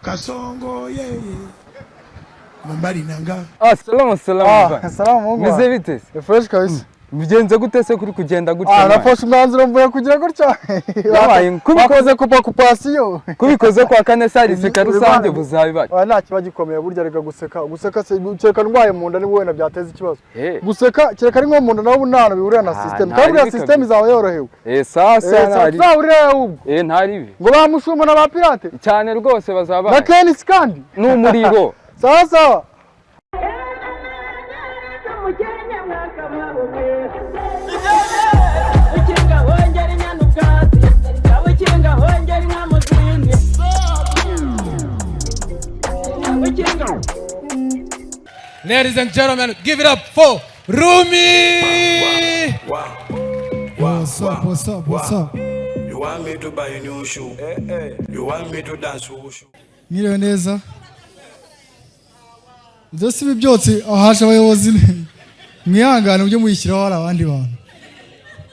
Kasongo yeye Mambari nanga. Salamu. Salamu. Meze bite? Fresh kabisa. Bigenze gute se kuri kugenda gutya? Nafashe umwanzuro mvuye kugira gutya. Yabaye kubikoze kupasiyo. Kubikoze kwa kane sari sika rusange buzabibara. Nta kiba gikomeye burya rega guseka se cyeka ndwaye mu nda ni wowe nabyateza ikibazo. Guseka cyeka ari nko mu nda nawo bunana bihurira na system. Kandi ya system izawe yorohewe. Sasa ntari. Urira ubwo. Ntari. Ngo bamushuma na ba pirate. Cyane rwose bazaba. Na Kenisi kandi. N'umuriro. Sasa Ladies and gentlemen, give it up for Rumi! What's up? You want me to buy a new shoe? You want me to dance with you? Mwiriwe neza. Byose ibi byose ahasha abayobozi mwihangane byo muyishyiraho hari abandi bantu.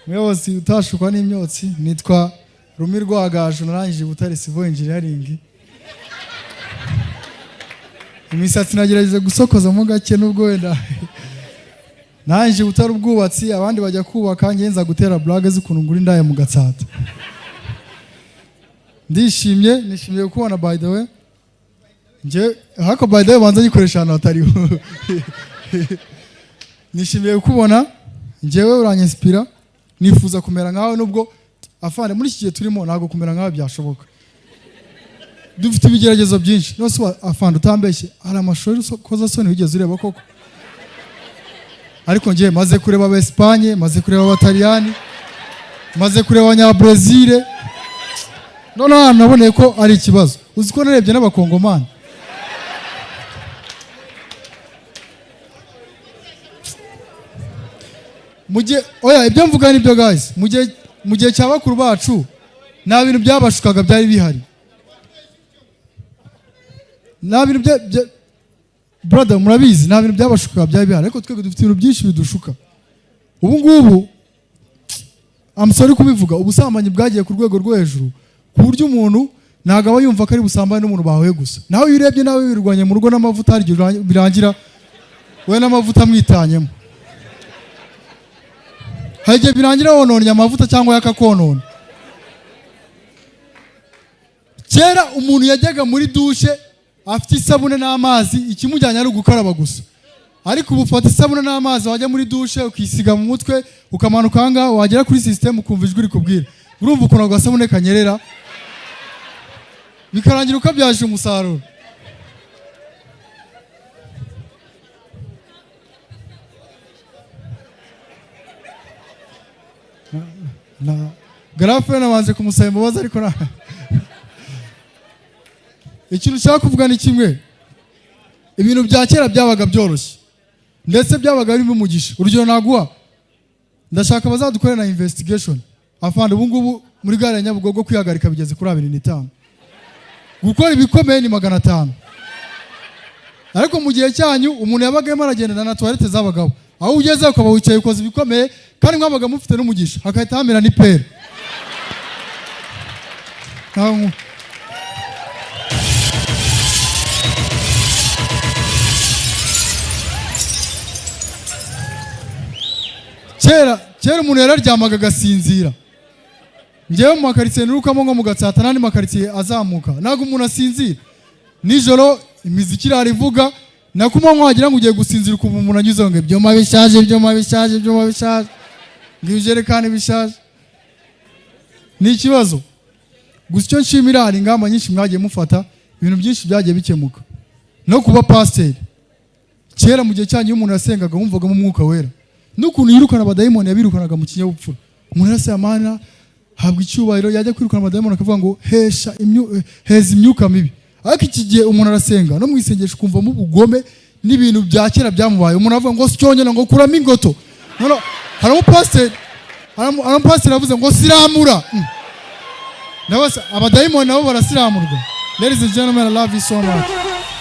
Umuyobozi utashukwa n'imyotsi nitwa Rumi Rwagaju narangije Butare Civil Engineering. Imisatsi nagerageza gusokoza mu gake nubwo wenda nanje Butare ubwubatsi abandi bajya kubaka ngenza gutera blague z'ukuntu nguri ndaye mu Gatsata. Nishimiye kubona by the way. Nje hako by the way banza gikoresha hano atariho. Nishimiye kubona njewe uranyispira nifuza kumera nkawe nubwo afande muri iki gihe turimo nago kumera nkawe byashoboka. Dufite ibigeragezo byinshi nose afande utambeshye hari amashuri koza soni wigeze ureba koko. Ariko nje maze kureba aba Espagne, maze kureba abataliyani, maze kureba abanya Brazil. None naboneye ko ari ikibazo. Uziko narebye n'abakongomani. Oya ibyo mvuga ni byo guys. Mujye cyabakuru bacu nta bintu byabashukaga byari bihari. Nta bintu brother murabizi nta bintu byabashukaga byari bihari ariko twebwe dufite ibintu byinshi bidushuka. Ubu ngubu I'm sorry kubivuga ubusambanyi bwagiye ku rwego rwo hejuru ku buryo umuntu nagaba yumva ko ari busambane n'umuntu bahoye gusa. Nawe urebye nawe wirwanye mu rugo n'amavuta hari birangira we n'amavuta mwitanyemo. Haje birangira wononye amavuta cyangwa yakakonona. Kera umuntu yajyaga muri douche afite isabune n'amazi ikimujyanye ari gukaraba gusa. Ariko ubu ufata isabune n'amazi wajya muri douche ukisiga mu mutwe ukamanuka hanga wagera kuri system ukumva ijwi rikubwira. Urumva ukuntu gasabune kanyerera. Bikarangira ukabyaje umusaruro. Na grafe nabanze kumusaba imbabazi ariko na ikintu cyaka kuvuga ni kimwe. Ibintu bya kera byabaga byoroshye ndetse byabaga biri mu mugisha. Urugero naguha ndashaka bazadukorera na investigation afande ubu ngubu muri gare ya Nyabugogo kwihagarika bigeze kuri 25. Gukora ibikomeye ni 500. Ariko mu gihe cyanyu umuntu yabagamo aragenda na toilette zabagabo. Aho ugeze ukaba wicaye ukoze ibikomeye kandi mwabaga mufite n'umugisha hakahita hamera ni pere. Kera umuntu yararyamaga agasinzira. Ngewe mu makaritsiye nirukamo nko mu Gatsata n'andi makaritsiye azamuka nago umuntu asinzira nijoro imiziki irarivuga nakuma mwagira ngo ugiye gusinzira ukumva umuntu anyuze ngo ibyo mabishaje ngijerekane bishaje ni ikibazo. Gusa icyo nshimira hari ingamba nyinshi mwagiye mufata ibintu byinshi byagiye bikemuka no kuba pastor. Kera mu gihe cyanyu umuntu yasengaga wumvaga mu mwuka wera n'ukuntu yirukana abadayimoni yabirukanaga mu kinyabupfura. Umuntu yasamana habwa icyubahiro yajya kwirukana abadayimoni akavuga ngo heza imyuka mibi. Ariko iki gihe umuntu arasenga no mu isengesho kumva mu bugome n'ibintu bya kera byamubaye. Umuntu avuga ngo sicyonyene ngo kuramo ingoto. None hari pastor avuze ngo siramura. Nabasa abadayimoni nabo barasiramurwa. Ladies and gentlemen, I love you so much.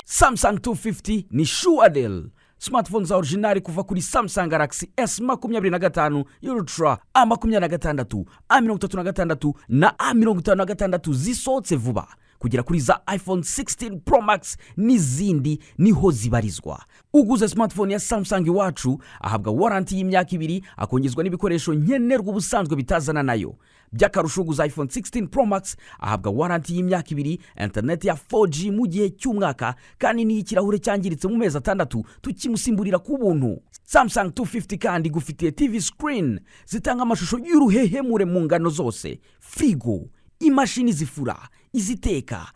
Samsung 250 ni Shuadel. Smartphones original kuva kuri Samsung Galaxy S25 Ultra, A26, A36 na A56 zisohotse vuba. kugera kuri za iPhone 16 Pro Max n'izindi niho zibarizwa. Uguze smartphone ya Samsung iwacu ahabwa warranty y'imyaka 2 akongezwa n'ibikoresho nkenerwa ubusanzwe bitazana nayo. By'akarusho uguze iPhone 16 Pro Max ahabwa warranty y'imyaka 2, internet ya 4G mu gihe cy'umwaka kandi n'ikirahure cyangiritse mu mezi 6 tukimusimburira ku buntu. Samsung 250 kandi gufitiye TV screen zitanga amashusho y'uruhehemure mu ngano zose, frigo, imashini zifura, iziteka,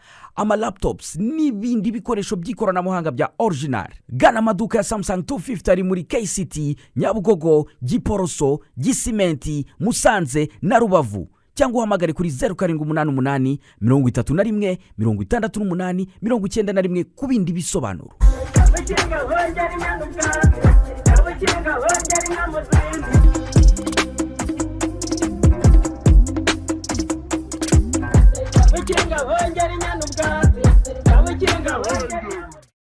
laptops n'ibindi bikoresho by'ikoranabuhanga bya original. Gana amaduka ya Samsung 250 ari muri KCT, Nyabugogo, Giporoso, Gisimenti, Musanze na Rubavu. Cyangwa uhamagare kuri 0788 31 68 91 ku bindi bisobanuro. Kabukinga wongera inyana ubwatsi, kabukinga wongera